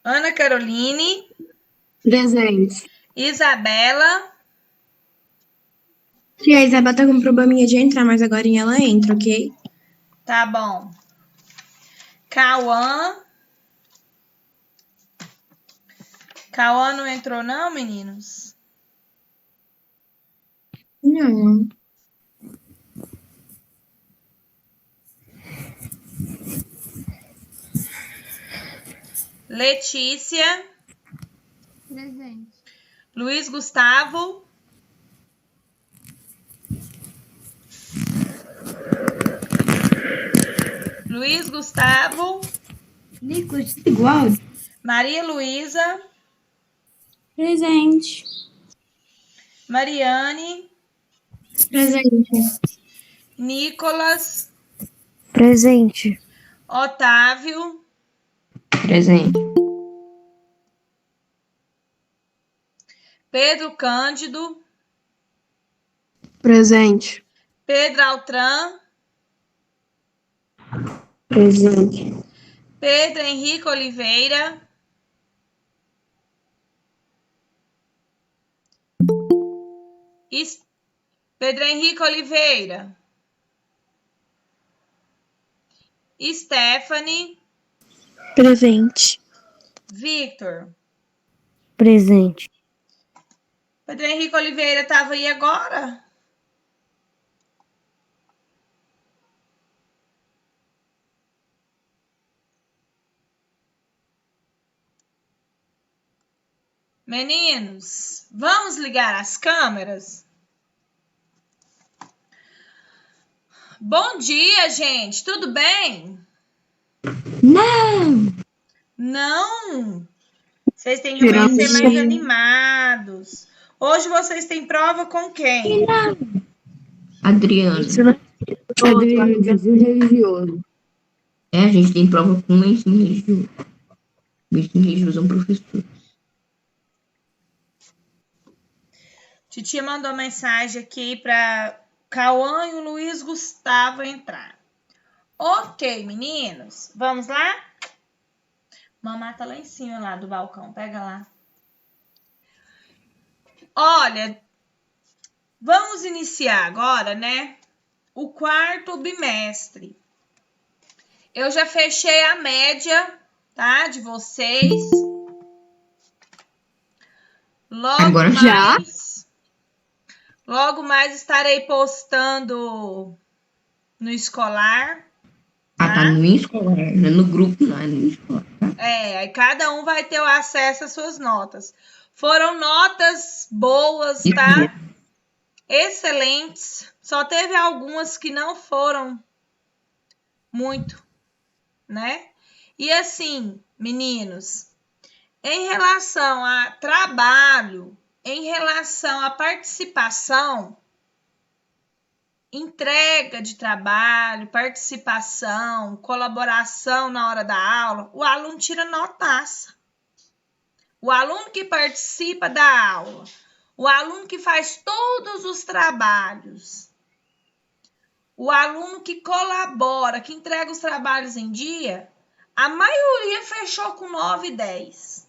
Ana Caroline, Presente. Isabela, Tia, a Isabela tá com um probleminha de entrar, mas agora ela entra, ok? tá bom. Cauã. Cauã não entrou não, meninos? Não. Letícia. Presente. Luiz Gustavo. Luiz Gustavo. Nico, igual. Maria Luísa. Presente. Mariane. Presente. Nicolas. Presente. Otávio. Presente. Pedro Cândido. Presente. Pedro Altran. Presente. Pedro Henrique Oliveira. Pedro Henrique Oliveira. Stephanie. Presente. Victor. Presente. Pedro Henrique Oliveira estava aí agora? Meninos, vamos ligar as câmeras? Bom dia, gente. Tudo bem? Não! Não! Vocês têm que amanhecer mais animados. Hoje vocês têm prova com quem? Adriana. Adriano, de ensino religioso. A gente tem prova com ensino religioso. O ensino religioso é um professor. Titia mandou mensagem aqui para Cauã e o Luiz Gustavo entrar. Ok, meninos. Vamos lá? Mamá tá lá em cima, lá do balcão. Pega lá. Olha, vamos iniciar agora, né? O quarto bimestre. Eu já fechei a média, tá? De vocês. Logo mais estarei postando no escolar. Tá no escolar, não é no grupo, não é no escolar. Tá? Aí cada um vai ter o acesso às suas notas. Foram notas boas, tá? Excelentes. Só teve algumas que não foram muito, né? E assim, meninos, em relação a trabalho, em relação à participação, entrega de trabalho, participação, colaboração na hora da aula, o aluno tira notaça. O aluno que participa da aula, o aluno que faz todos os trabalhos, o aluno que colabora, que entrega os trabalhos em dia, a maioria fechou com 9 e 10.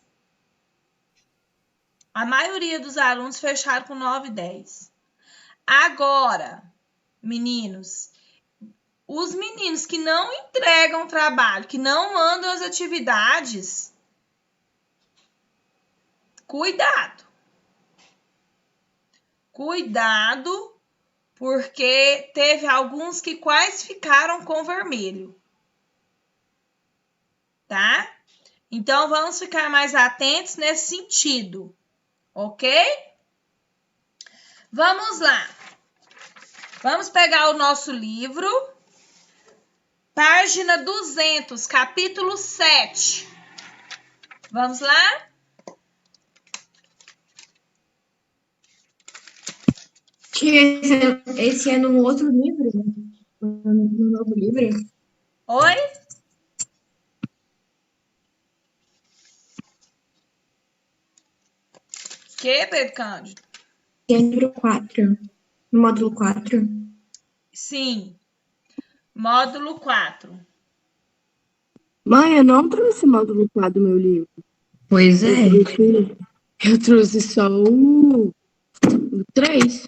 A maioria dos alunos fecharam com 9 e 10. Agora, meninos, os meninos que não entregam trabalho, que não mandam as atividades, cuidado. Cuidado, porque teve alguns que quase ficaram com vermelho. Tá? Então, vamos ficar mais atentos nesse sentido, ok? Vamos lá. Vamos pegar o nosso livro, página 200, capítulo 7. Vamos lá? Esse é num outro livro? No novo livro? Oi? Que, Pedro Cândido? É livro 4. Módulo 4. Sim. Módulo 4. Mãe, eu não trouxe o módulo 4 do meu livro. Pois é. Eu trouxe só o 3.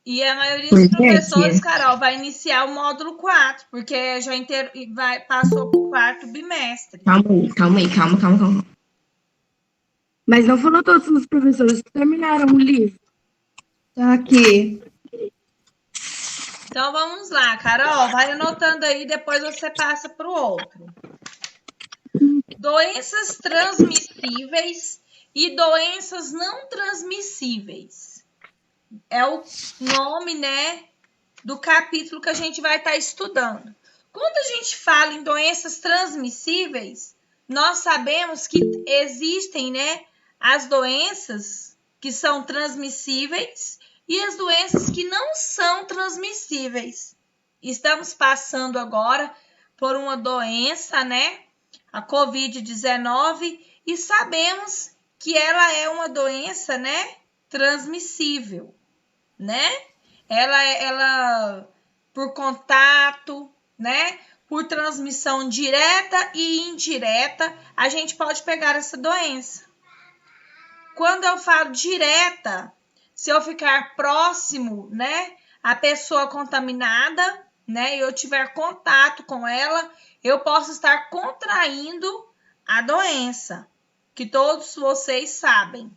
E a maioria dos Pois é, professores, tia. Carol, vai iniciar o módulo 4, porque já passou para o quarto bimestre. Calma. Mas não foram todos os professores que terminaram o livro. Tá aqui. Então vamos lá, Carol, vai anotando aí, depois você passa para o outro. Doenças transmissíveis e doenças não transmissíveis. É o nome, né, do capítulo que a gente vai estar estudando. Quando a gente fala em doenças transmissíveis, nós sabemos que existem, né, as doenças que são transmissíveis e as doenças que não são transmissíveis. Estamos passando agora por uma doença, né, a Covid-19, e sabemos que ela é uma doença, né, transmissível, né? Ela por contato, né? Por transmissão direta e indireta, a gente pode pegar essa doença. Quando eu falo direta, se eu ficar próximo, né, a pessoa contaminada, né, e eu tiver contato com ela, eu posso estar contraindo a doença, que todos vocês sabem.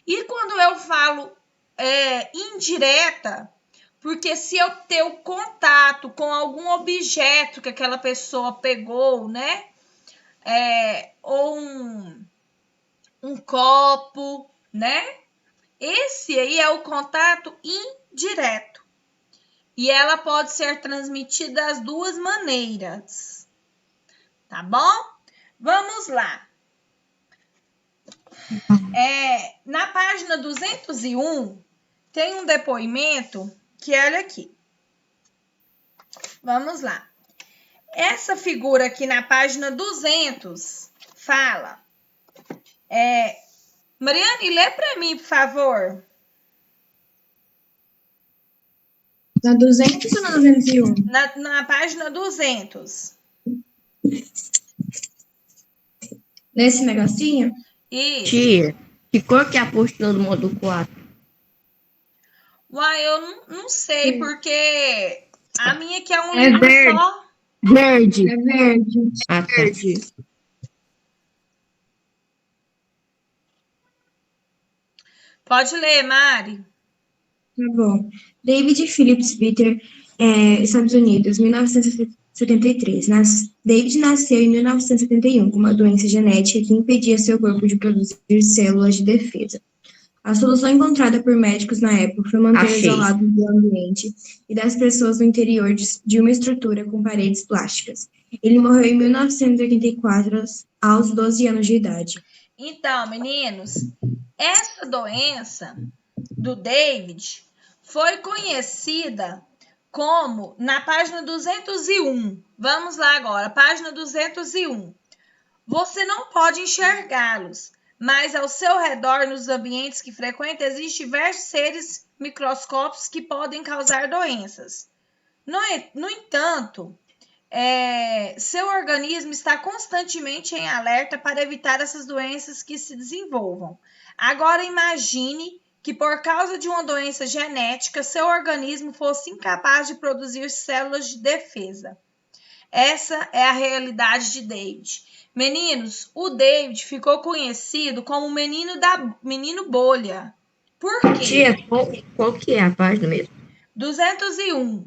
E quando eu falo indireta, porque se eu ter o contato com algum objeto que aquela pessoa pegou, né? Ou um copo, né? Esse aí é o contato indireto. E ela pode ser transmitida das duas maneiras. Tá bom? Vamos lá. Na página 201, tem um depoimento que olha aqui. Vamos lá. Essa figura aqui na página 200 fala. Mariane, lê para mim, por favor. Na 200 ou na 201? Na página 200. Nesse negocinho? Isso. Tia, que cor que é a apostila do módulo 4? Uai, eu não sei, porque a minha aqui é um É livro verde. só. Verde. É verde. Ah, tá. Verde. Pode ler, Mari. Tá bom. David Phillips Peter, Estados Unidos, 1973. David nasceu em 1971 com uma doença genética que impedia seu corpo de produzir células de defesa. A solução encontrada por médicos na época foi manter isolado do ambiente e das pessoas no interior de uma estrutura com paredes plásticas. Ele morreu em 1984, aos 12 anos de idade. Então, meninos, essa doença do David foi conhecida como, na página 201, vamos lá agora, página 201, você não pode enxergá-los, mas ao seu redor, nos ambientes que frequenta, existem diversos seres microscópicos que podem causar doenças. No entanto, seu organismo está constantemente em alerta para evitar essas doenças que se desenvolvam. Agora imagine que por causa de uma doença genética, seu organismo fosse incapaz de produzir células de defesa. Essa é a realidade de David. Meninos, o David ficou conhecido como menino bolha. Por quê? Tia, qual que é a página mesmo? 201.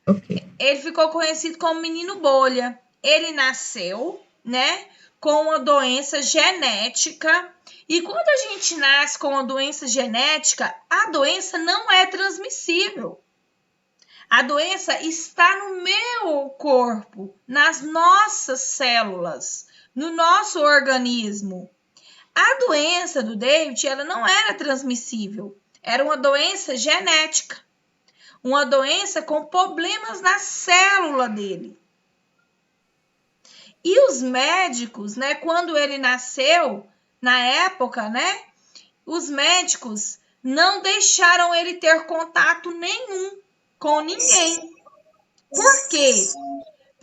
Ok. Ele ficou conhecido como menino bolha. Ele nasceu, né, com uma doença genética. E quando a gente nasce com uma doença genética, a doença não é transmissível. A doença está no meu corpo, nas nossas células, no nosso organismo. A doença do David, ela não era transmissível. Era uma doença genética. Uma doença com problemas na célula dele. E os médicos, né, quando ele nasceu, na época, né, os médicos não deixaram ele ter contato nenhum com ninguém. Por quê?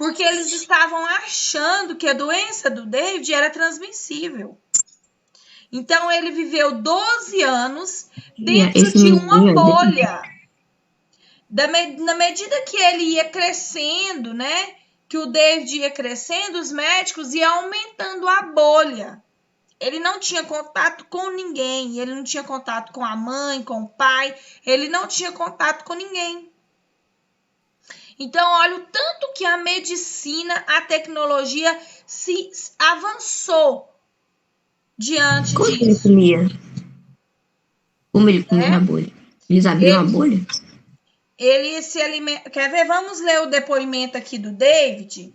porque eles estavam achando que a doença do David era transmissível. Então, ele viveu 12 anos dentro Esse de uma menino, bolha. Na medida que ele ia crescendo, né? Que o David ia crescendo, os médicos iam aumentando a bolha. Ele não tinha contato com ninguém. Ele não tinha contato com a mãe, com o pai. Ele não tinha contato com ninguém. Então, olha o tanto que a medicina, a tecnologia se avançou diante como ele disso. comia? Como ele comia na bolha? Eles abriam a bolha? Ele se alimenta. Quer ver? Vamos ler o depoimento aqui do David,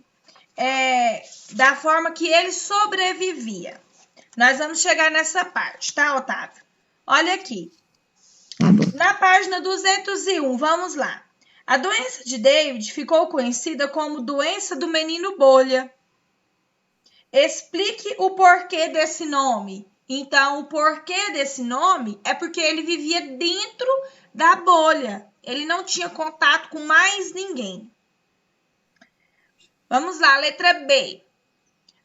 da forma que ele sobrevivia. Nós vamos chegar nessa parte, tá, Otávio? Olha aqui. Tá bom. Na página 201, vamos lá. A doença de David ficou conhecida como doença do menino bolha. Explique o porquê desse nome. Então, o porquê desse nome é porque ele vivia dentro da bolha. Ele não tinha contato com mais ninguém. Vamos lá, letra B.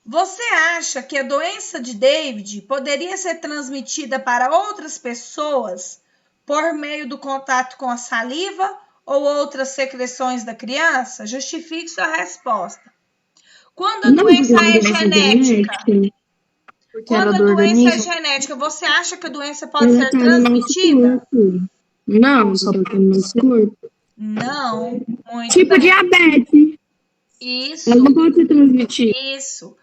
Você acha que a doença de David poderia ser transmitida para outras pessoas por meio do contato com a saliva ou outras secreções da criança? Justifique sua resposta. Quando a doença é genética, você acha que a doença pode ser transmitida? Não, só porque no nosso corpo. Não, muito Tipo bem. diabetes. Isso. Ela não pode ser transmitida. Isso.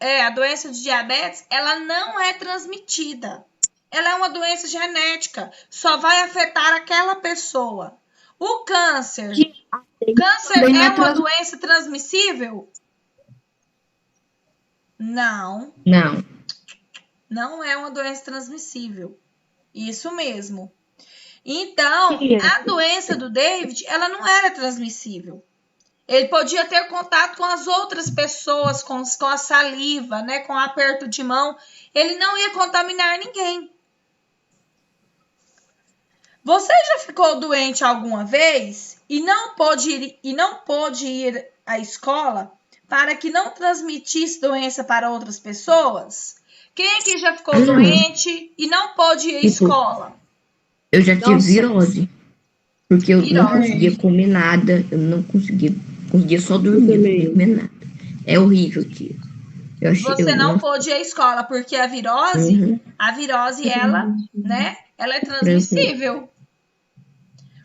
A doença de diabetes, ela não é transmitida. Ela é uma doença genética. Só vai afetar aquela pessoa. O câncer. Câncer é uma doença transmissível? Não. Não. Não é uma doença transmissível. Isso mesmo. Então, a doença do David, ela não era transmissível. Ele podia ter contato com as outras pessoas, com a saliva, né, com o aperto de mão. Ele não ia contaminar ninguém. Você já ficou doente alguma vez e não pôde ir à escola para que não transmitisse doença para outras pessoas? Quem aqui já ficou doente e não pôde ir à escola? Eu já tive virose. Porque eu não conseguia comer nada. Eu não conseguia só dormir, eu não conseguia comer nada. É horrível, tia. Você não pôde ir à escola porque a virose, ela, né, ela é transmissível.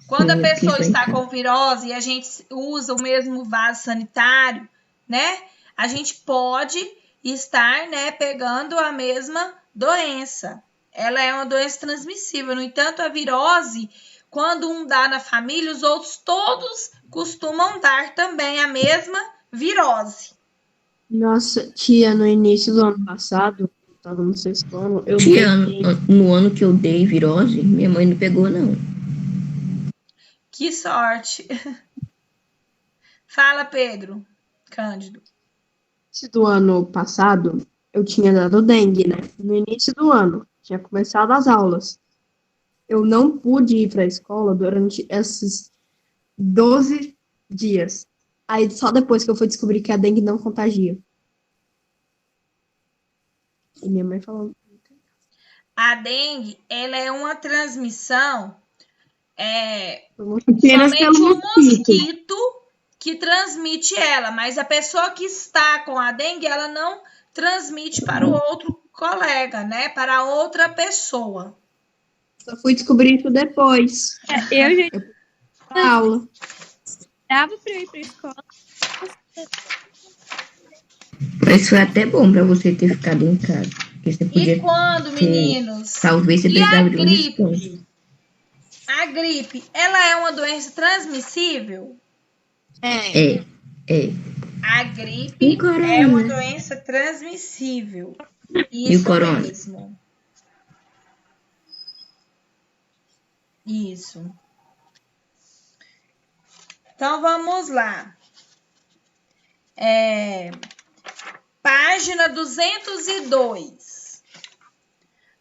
Quando a pessoa está com virose e a gente usa o mesmo vaso sanitário, né, a gente pode estar, né, pegando a mesma doença. Ela é uma doença transmissível. No entanto, a virose, quando um dá na família, os outros todos costumam dar também a mesma virose. Nossa, tia, no início do ano passado, eu estava no 6º ano, eu Tia, no ano que eu dei virose, minha mãe não pegou, não. Que sorte. Fala, Pedro Cândido. No início do ano passado, eu tinha dado dengue, né? No início do ano, tinha começado as aulas. Eu não pude ir para a escola durante esses 12 dias. Aí só depois que eu fui descobrir que a dengue não contagia. E minha mãe falou... A dengue, ela é uma transmissão Apenas somente pelo um mosquito que transmite ela, mas a pessoa que está com a dengue, ela não transmite para o outro colega, né? Para outra pessoa. Só fui descobrir isso depois. Eu já Na aula. dava pra eu ir pra escola. Mas foi até bom pra você ter ficado em casa. Porque você podia E quando, meninos? talvez você E a precisava de um gripe? descanso. A gripe, ela é uma doença transmissível? É. A gripe é uma doença transmissível. E o corona? Mesmo. Isso. Então, vamos lá. Página 202.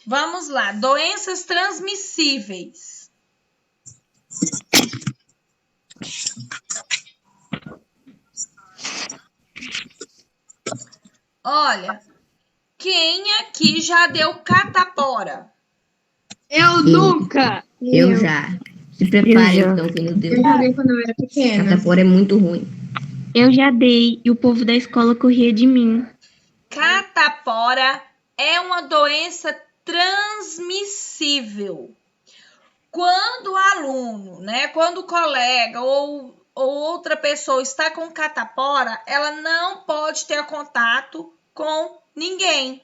Vamos lá. Doenças transmissíveis. Olha, quem aqui já deu catapora? Eu E nunca! eu já. Se prepare, já. então, que meu Deus. Eu já dei quando eu era pequena. Catapora é muito ruim. Eu já dei e o povo da escola corria de mim. Catapora é uma doença transmissível. Quando o aluno, né, quando o colega ou outra pessoa está com catapora, ela não pode ter contato com ninguém.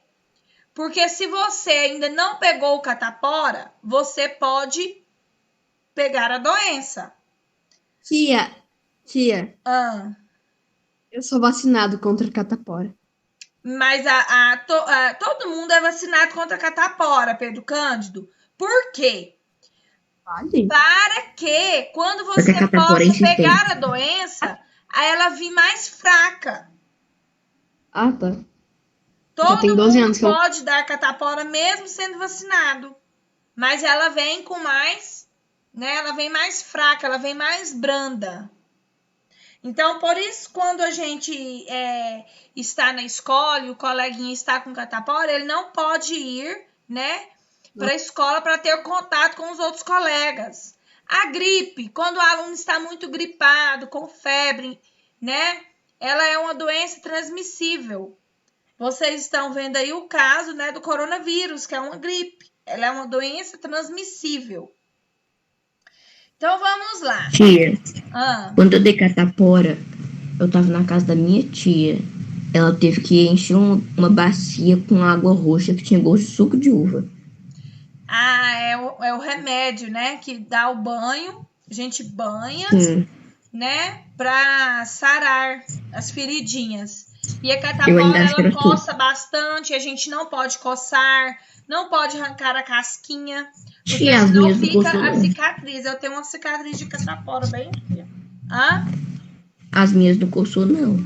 Porque se você ainda não pegou o catapora, você pode pegar a doença. Tia, Ah, eu sou vacinado contra catapora. mas todo mundo é vacinado contra a catapora, Pedro Cândido. Por quê? Vale? Para que, quando Porque você a catapora é possa pegar insistente. a doença, aí ela vir mais fraca. Ah, tá. Já tem Todo 12 anos mundo que eu. pode dar catapora mesmo sendo vacinado, mas ela vem com mais, né? Ela vem mais fraca, ela vem mais branda. Então, por isso, quando a gente está na escola e o coleguinha está com catapora, ele não pode ir, né, para a escola para ter contato com os outros colegas. A gripe, quando o aluno está muito gripado, com febre, né, ela é uma doença transmissível. Vocês estão vendo aí o caso, né, do coronavírus, que é uma gripe. Ela é uma doença transmissível. Então, vamos lá. Tia, Ah, quando eu dei catapora, eu tava na casa da minha tia. Ela teve que encher uma bacia com água roxa que tinha gosto de suco de uva. é o remédio, né? Que dá o banho, a gente banha, Sim, né? Pra sarar as feridinhas. E a eu ainda catapora, acho que ela era suco. coça bastante, a gente não pode coçar, não pode arrancar a casquinha, porque Tia, as senão minhas não fica coçou, a não. cicatriz. Eu tenho uma cicatriz de catapora bem aqui. Hã? As minhas não coçou, não.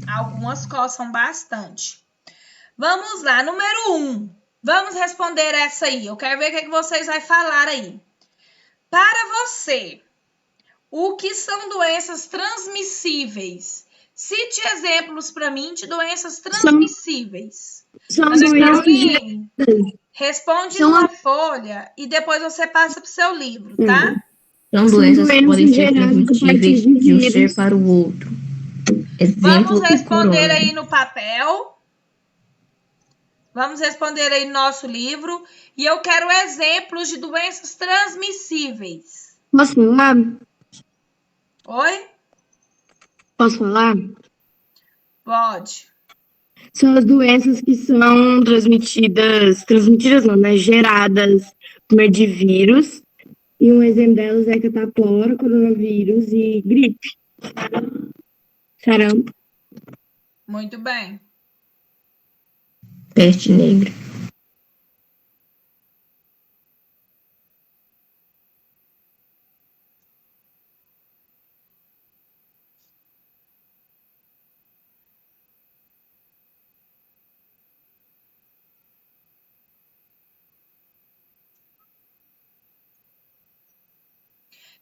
Algumas coçam bastante. Vamos lá, número 1. Vamos responder essa aí. Eu quero ver o que vocês vão falar aí. Para você, o que são doenças transmissíveis? Cite exemplos para mim de doenças transmissíveis. São Ana doenças Caroline, responde São numa folha e depois você passa para o seu livro, tá? São São doenças que podem doenças ser geradas a partir transmitíveis de de um vírus. ser para o outro. Vamos Exemplo, o responder corona. aí no papel. Vamos responder aí no nosso livro. E eu quero exemplos de doenças transmissíveis. Posso falar? Oi? Posso falar? Pode. São as doenças que são transmitidas não, né? Geradas por meio de vírus. E um exemplo delas é catapora, coronavírus e gripe. Sarampo. Muito bem. Peste negra.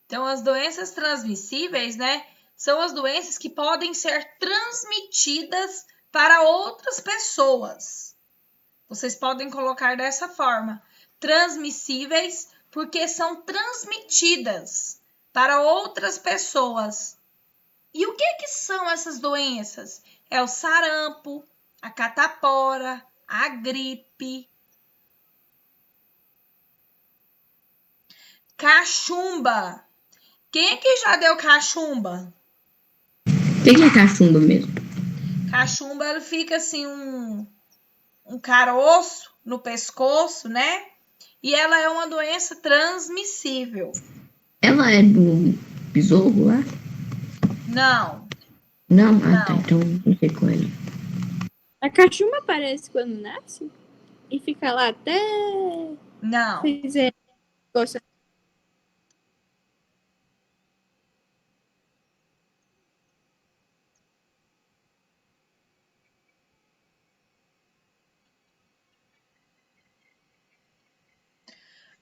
Então, as doenças transmissíveis, né, são as doenças que podem ser transmitidas para outras pessoas. Vocês podem colocar dessa forma: transmissíveis, porque são transmitidas para outras pessoas. E o que são essas doenças? É o sarampo, a catapora, a gripe, cachumba. Quem é que já deu cachumba? O que é cachumba mesmo? Cachumba, ele fica assim um caroço no pescoço, né? E ela é uma doença transmissível. Ela é do besouro lá? Não, Não? Ah, tá. não. Então não sei qual é. A cachumba aparece quando nasce e fica lá até Não. fizer coça.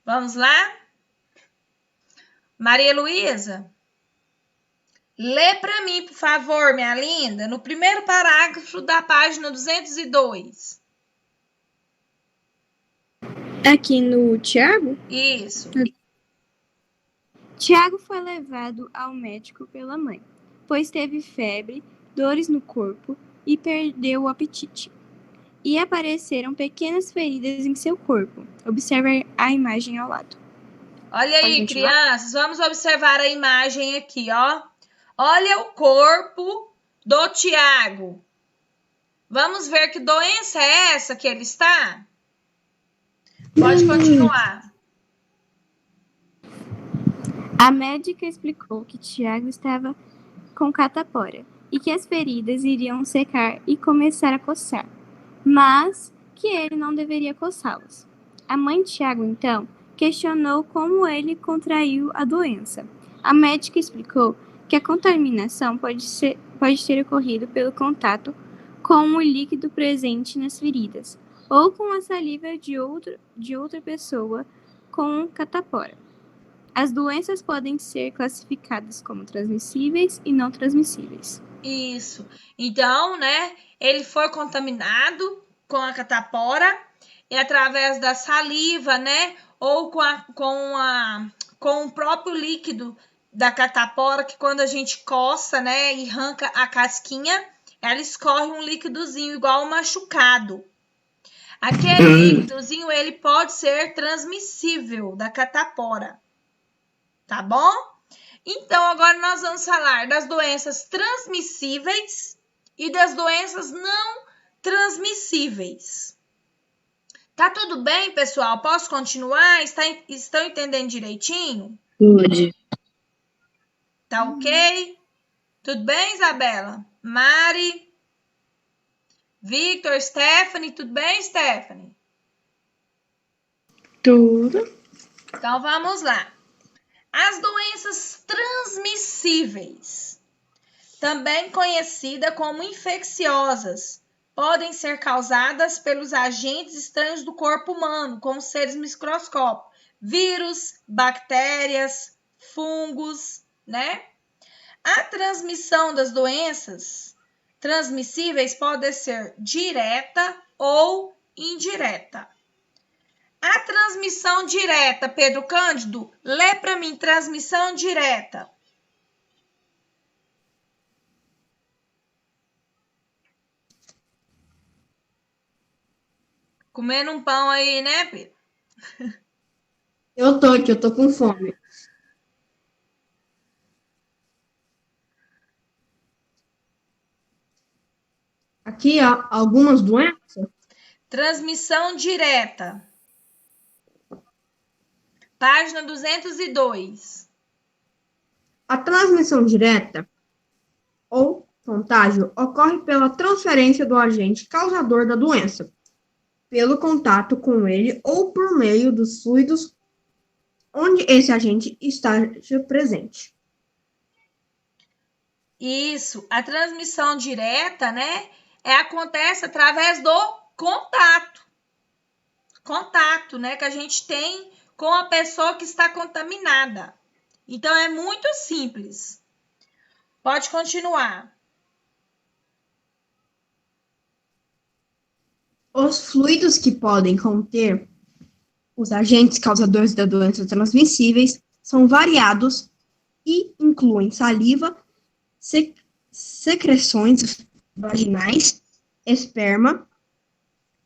Vamos lá? Maria Luísa, Lê para mim, por favor, minha linda, no primeiro parágrafo da página 202. Aqui no Tiago, Isso. Tiago foi levado ao médico pela mãe, pois teve febre, dores no corpo e perdeu o apetite. E apareceram pequenas feridas em seu corpo. Observe a imagem ao lado. Olha aí, crianças, vamos observar a imagem aqui, ó. Olha o corpo do Tiago. Vamos ver que doença é essa que ele está? Pode continuar. A médica explicou que Tiago estava com catapora e que as feridas iriam secar e começar a coçar, mas que ele não deveria coçá-las. A mãe de Tiago, então, questionou como ele contraiu a doença. A médica explicou que a contaminação pode ter ocorrido pelo contato com o líquido presente nas feridas ou com a saliva de outra pessoa com catapora. As doenças podem ser classificadas como transmissíveis e não transmissíveis. Isso. Então, né, ele foi contaminado com a catapora e através da saliva, né, ou com o próprio líquido da catapora, que quando a gente coça, né, e arranca a casquinha, ela escorre um líquidozinho igual um machucado. Aquele líquidozinho, ele pode ser transmissível da catapora. Tá bom? Então, agora nós vamos falar das doenças transmissíveis e das doenças não transmissíveis. Tá tudo bem, pessoal? Posso continuar? Estão entendendo direitinho? Pode. Tá ok? Tudo bem, Isabela? Mari? Victor? Stephanie? Tudo bem, Stephanie? Tudo. Então, vamos lá. As doenças transmissíveis, também conhecidas como infecciosas, podem ser causadas pelos agentes estranhos do corpo humano, como seres microscópicos, vírus, bactérias, fungos, né? A transmissão das doenças transmissíveis pode ser direta ou indireta. A transmissão direta, Pedro Cândido, lê para mim, transmissão direta. Comendo um pão aí, né, Pedro? Eu tô com fome. Aqui, ó, algumas doenças. Transmissão direta. Página 202. A transmissão direta ou contágio ocorre pela transferência do agente causador da doença, pelo contato com ele ou por meio dos fluidos onde esse agente esteja presente. Isso, a transmissão direta, né, acontece através do contato. Contato, né, que a gente tem com a pessoa que está contaminada. Então, é muito simples. Pode continuar. Os fluidos que podem conter os agentes causadores da doença transmissíveis são variados e incluem saliva, secreções vaginais, esperma,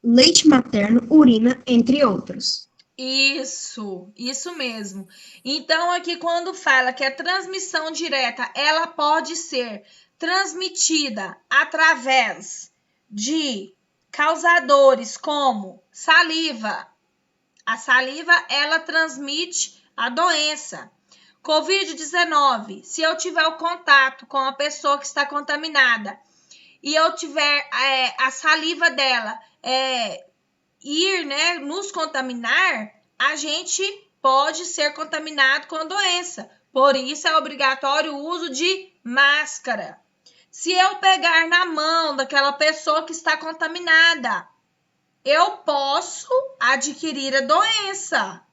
leite materno, urina, entre outros. Isso mesmo. Então, aqui quando fala que a transmissão direta, ela pode ser transmitida através de causadores como saliva. A saliva, ela transmite a doença. Covid-19, se eu tiver o contato com a pessoa que está contaminada e eu tiver a saliva dela ir, né, nos contaminar, a gente pode ser contaminado com a doença. Por isso é obrigatório o uso de máscara. Se eu pegar na mão daquela pessoa que está contaminada, eu posso adquirir a doença.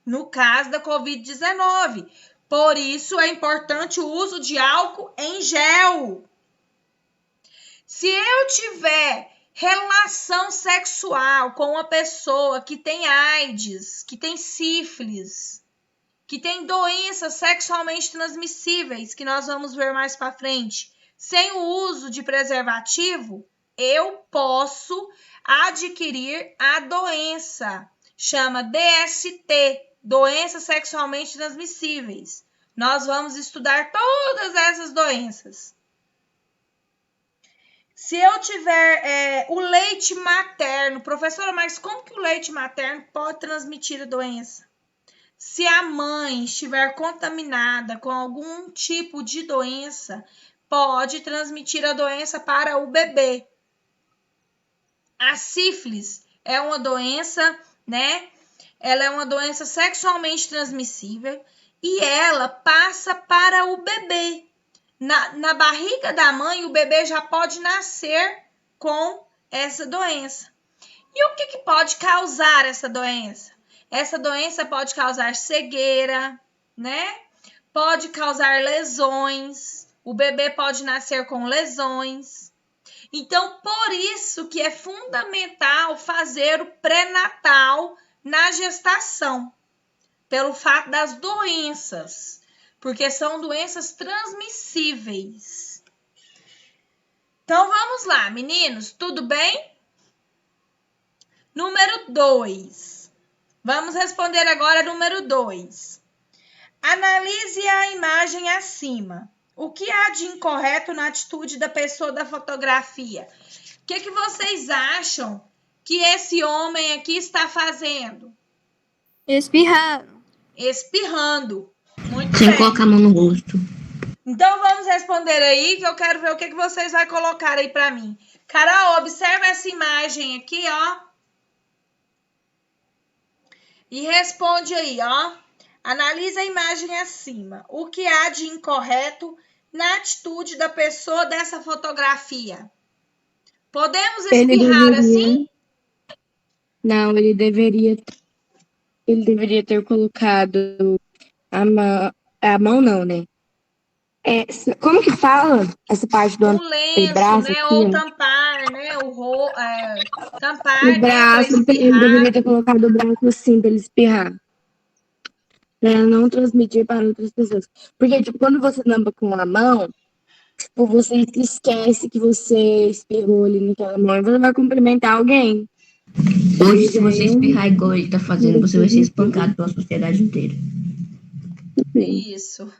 No caso da Covid-19, Por isso é importante o uso de álcool em gel. Se eu tiver relação sexual com uma pessoa que tem AIDS, que tem sífilis, que tem doenças sexualmente transmissíveis, que nós vamos ver mais para frente, sem o uso de preservativo, eu posso adquirir a doença. Chama DST, doenças sexualmente transmissíveis. Nós vamos estudar todas essas doenças. Se eu tiver o leite materno, professora, mas como que o leite materno pode transmitir a doença? Se a mãe estiver contaminada com algum tipo de doença, pode transmitir a doença para o bebê. A sífilis é uma doença, né? Ela é uma doença sexualmente transmissível e ela passa para o bebê. Na barriga da mãe, o bebê já pode nascer com essa doença. E o que pode causar essa doença? Essa doença pode causar cegueira, né? Pode causar lesões. O bebê pode nascer com lesões. Então, por isso que é fundamental fazer o pré-natal na gestação. Pelo fato das doenças. Porque são doenças transmissíveis. Então, vamos lá, meninos. Tudo bem? Número 2. Vamos responder agora número 2. Analise a imagem acima. O que há de incorreto na atitude da pessoa da fotografia? O que vocês acham que esse homem aqui está fazendo? Espirrando. Espirrando. Muito Sem bem. colocar a mão no rosto. Então, vamos responder aí, que eu quero ver o que vocês vão colocar aí para mim. Carol, observa essa imagem aqui, ó. E responde aí, ó. Analisa a imagem acima. O que há de incorreto na atitude da pessoa dessa fotografia? Podemos espirrar assim? Não, ele deveria ter colocado a mão não, né? Como que fala essa parte do O lenço, braço, né? aqui, Ou ó? tampar, né? Tampar, O né? Para braço, ele espirrar. deveria ter colocado o braço assim pra ele espirrar. Pra não transmitir para outras pessoas. Porque, tipo, quando você tampa com a mão, tipo, você esquece que você espirrou ali naquela mão e você vai cumprimentar alguém. Hoje, se você espirrar igual ele tá fazendo, você vai ser espancado pela sociedade inteira. Isso.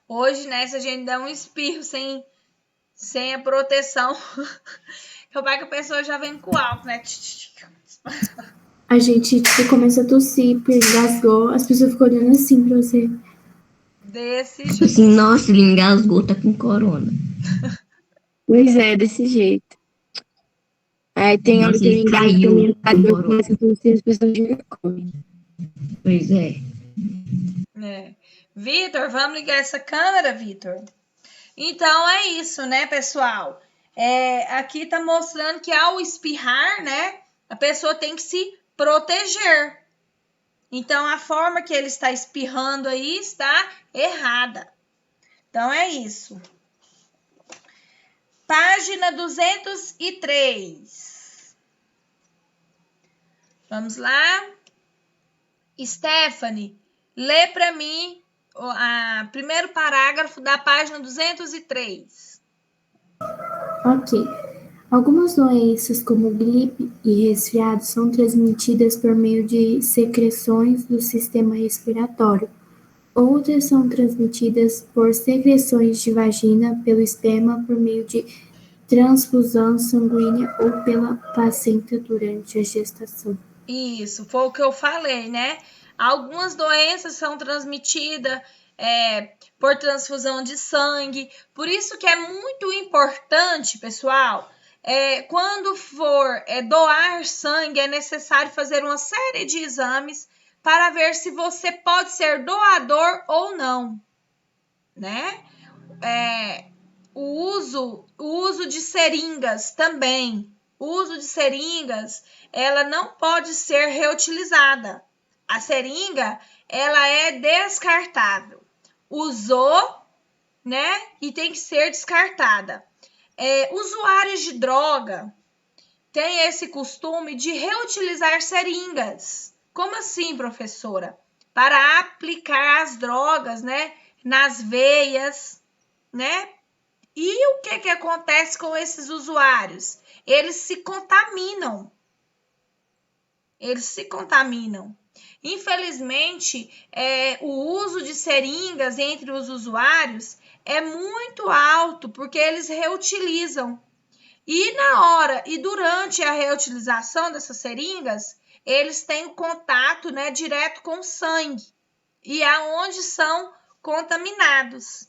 Hoje, né, se a gente der um espirro sem a proteção, capaz que a pessoa já vem com álcool, né? A gente começa a tossir, engasgou, as pessoas ficam olhando assim pra você. Desse Tipo jeito. assim, nossa, ele engasgou, tá com corona. Pois é, desse jeito. Aí tem hora Nossa, que ele ele caiu engasga, com eu corona. começo a tossir, as pessoas já correm. Pois é. Vitor, vamos ligar essa câmera, Vitor? Então, é isso, né, pessoal? Aqui tá mostrando que ao espirrar, né, a pessoa tem que se proteger. Então, a forma que ele está espirrando aí está errada. Então, é isso. Página 203. Vamos lá? Stephanie, lê para mim o primeiro parágrafo da página 203. Ok. Algumas doenças, como gripe e resfriado, são transmitidas por meio de secreções do sistema respiratório. Outras são transmitidas por secreções de vagina, pelo esperma, por meio de transfusão sanguínea ou pela placenta durante a gestação. Isso, foi o que eu falei, né? Algumas doenças são transmitidas por transfusão de sangue. Por isso que é muito importante, pessoal, quando for doar sangue, é necessário fazer uma série de exames para ver se você pode ser doador ou não, né? O uso de seringas também. O uso de seringas, ela não pode ser reutilizada. A seringa, ela é descartável. Usou, né? E tem que ser descartada. Usuários de droga têm esse costume de reutilizar seringas. Como assim, professora? Para aplicar as drogas, né? Nas veias, né? E o que acontece com esses usuários? Eles se contaminam. Infelizmente, o uso de seringas entre os usuários é muito alto, porque eles reutilizam. E na hora e durante a reutilização dessas seringas, eles têm contato, né, direto com o sangue. E aonde são contaminados.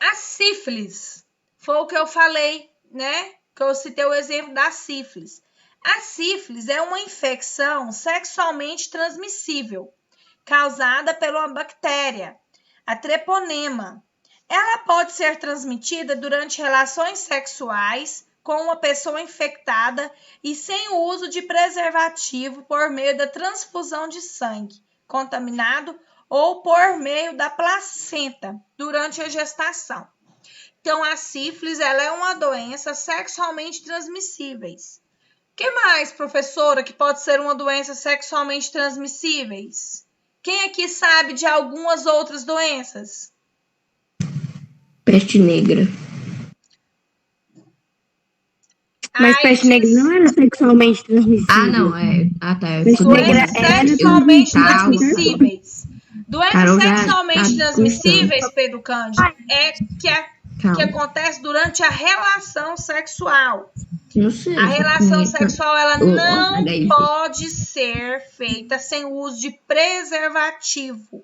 A sífilis, foi o que eu falei, né? Que eu citei o exemplo da sífilis. A sífilis é uma infecção sexualmente transmissível, causada por uma bactéria, a treponema. Ela pode ser transmitida durante relações sexuais com uma pessoa infectada e sem o uso de preservativo por meio da transfusão de sangue contaminado ou por meio da placenta durante a gestação. Então, a sífilis ela é uma doença sexualmente transmissíveis. O que mais, professora, que pode ser uma doença sexualmente transmissíveis? Quem aqui sabe de algumas outras doenças? Peste negra. Mas peste negra não era sexualmente transmissível. Ah, não, tá. Doenças sexualmente transmissíveis. Doenças sexualmente transmissíveis, Pedro Cândido, que acontece durante a relação sexual. Não sei. A relação sexual ela não pode ser feita sem o uso de preservativo.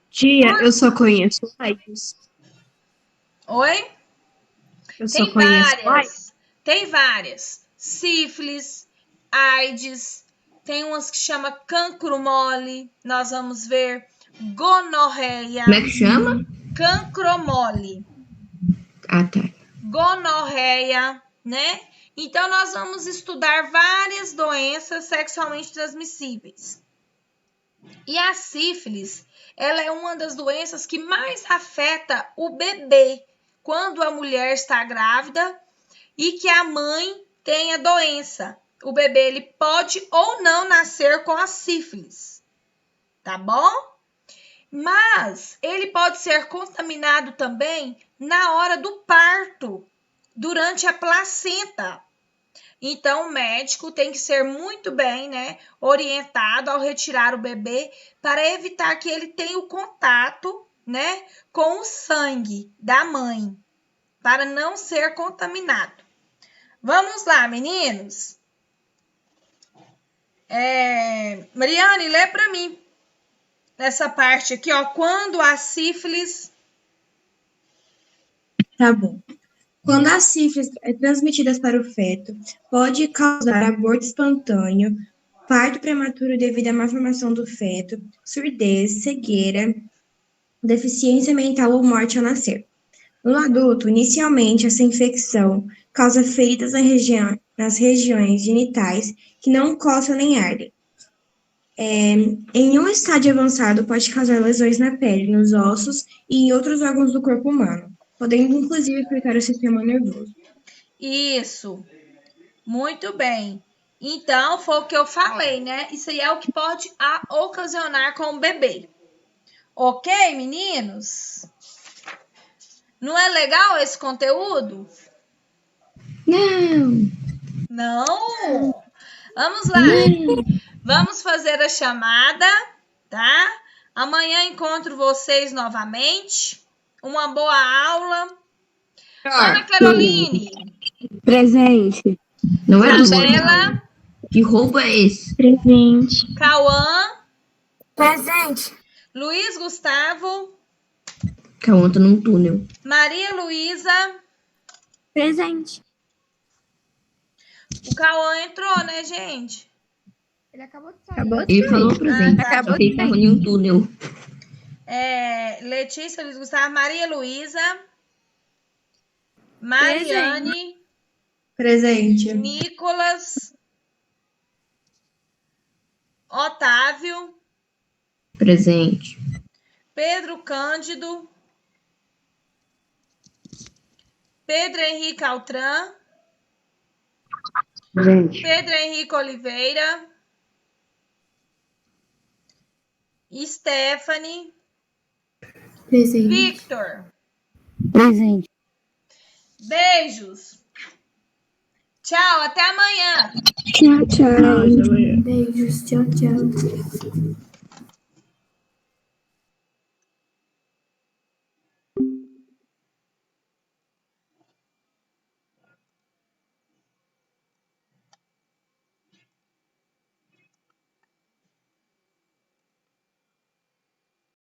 Tia, eu só conheço AIDS. Oi? Eu só conheço AIDS. Tem várias. Sífilis, AIDS, tem umas que chama cancro mole, nós vamos ver gonorreia. Como é que chama? Cancro mole. Ah, tá. Gonorreia, né? Então, nós vamos estudar várias doenças sexualmente transmissíveis. E a sífilis, ela é uma das doenças que mais afeta o bebê quando a mulher está grávida e que a mãe tem a doença. O bebê ele pode ou não nascer com a sífilis, tá bom? Mas ele pode ser contaminado também na hora do parto, durante a placenta. Então, o médico tem que ser muito bem, né, orientado ao retirar o bebê para evitar que ele tenha o contato, né, com o sangue da mãe, para não ser contaminado. Vamos lá, meninos. Mariane, lê para mim essa parte aqui, ó. Quando a sífilis... Tá bom. Quando a sífilis é transmitida para o feto, pode causar aborto espontâneo, parto prematuro devido à malformação do feto, surdez, cegueira, deficiência mental ou morte ao nascer. No adulto, inicialmente, essa infecção causa feridas nas regiões genitais que não coçam nem ardem. Em um estágio avançado, pode causar lesões na pele, nos ossos e em outros órgãos do corpo humano, podendo inclusive afetar o sistema nervoso. Isso, muito bem. Então, foi o que eu falei, né? Isso aí é o que pode ocasionar com o bebê. Ok, meninos? Não é legal esse conteúdo? Não. Não? Vamos lá. Vamos fazer a chamada, tá? Amanhã encontro vocês novamente. Uma boa aula. Ana Caroline. Presente. Não é do Isabela. Que roubo é esse? Presente. Cauã. Presente. Luiz Gustavo. Cauã tá num túnel. Maria Luísa. Presente. O Cauã entrou, né, gente? Ele acabou de sair. Acabou de Ele falou presente. Acabou Só que ele de tava sair. em um túnel. Letícia, Luiz Gustavo, Maria Luísa. Mariane. Presente. Nicolas. Otávio, Presente. Pedro Cândido, Pedro Henrique Altran, Presente. Pedro Henrique Oliveira, Stephanie, Presente. Victor. Presente. Beijos. Tchau, até amanhã. Tchau, tchau. Beijos. Tchau, tchau.